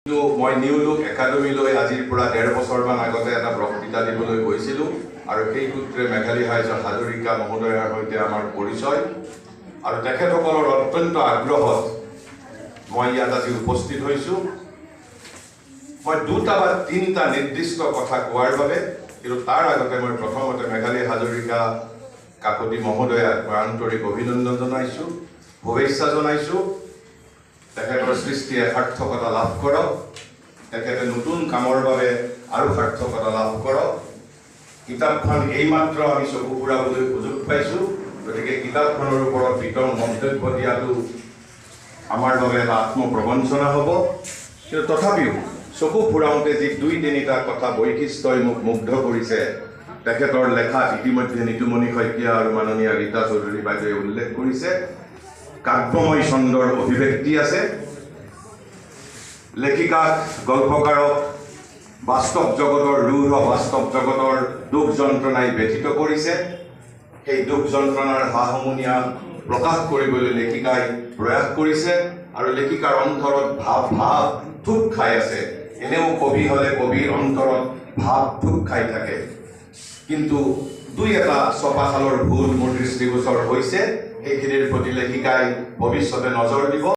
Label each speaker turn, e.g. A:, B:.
A: মই new look একাডেমীলৈ আজিৰ পৰা 1.5 বছৰমান আগতে এটা বক্তৃতা দিবলৈ গৈছিলোঁ আৰু সেই সূত্ৰে মেঘালী হাজৰিকা মহোদয়ৰ সৈতে আমাৰ পৰিচয় আৰু তেখেতসকলৰ অত্যন্ত আগ্ৰহত মই ইয়াত আজি উপস্থিত হৈছোঁ। মই দুটা বা তিনিটা নিৰ্দিষ্ট কথা কোৱাৰ বাবে, কিন্তু তাৰ আগতে মই প্ৰথমতে মেঘালী হাজৰিকা কাকতি মহোদয়াক মই আন্তৰিক অভিনন্দন জনাইছোঁ, শুভেচ্ছা জনাইছোঁ। তেখেতৰ সৃষ্টিয়ে সাৰ্থকতা লাভ কৰক, তেখেতে নতুন কামৰ বাবে আৰু সাৰ্থকতা লাভ কৰক। কিতাপখন এইমাত্ৰ আমি চকু ফুৰাবলৈ সুযোগ পাইছোঁ, গতিকে কিতাপখনৰ ওপৰত বিতং মন্তব্য দিয়াটো আমাৰ বাবে এটা আত্মপ্ৰবঞ্চনা হ'ব। কিন্তু তথাপিও চকু ফুৰাওঁতে যি 2-3টা কথা বৈশিষ্ট্যই মোক মুগ্ধ কৰিছে, তেখেতৰ লেখাত ইতিমধ্যে নিতুমণি শইকীয়া আৰু মাননীয় ৰীতা চৌধুৰী বাইদেৱে উল্লেখ কৰিছে। কাব্যময় ছন্দৰ অভিব্যক্তি আছে। লেখিকাক, গল্পকাৰক বাস্তৱ জগতৰ ৰূঢ় বাস্তৱ জগতৰ দুখ যন্ত্ৰণাই ব্যথিত কৰিছে। সেই দুখ যন্ত্ৰণাৰ সা-সমনীয়া প্ৰকাশ কৰিবলৈ লেখিকাই প্ৰয়াস কৰিছে আৰু লেখিকাৰ অন্তৰত ভাৱ থুপ খাই আছে। এনেও কবি হ'লে কবিৰ অন্তৰত ভাৱ থুপ খাই থাকে, কিন্তু 2-এটা ছপাশালৰ ভুল মোৰ দৃষ্টিগোচৰ হৈছে। সেইখিনিৰ প্ৰতি লেখিকাই ভৱিষ্যতে নজৰ দিব।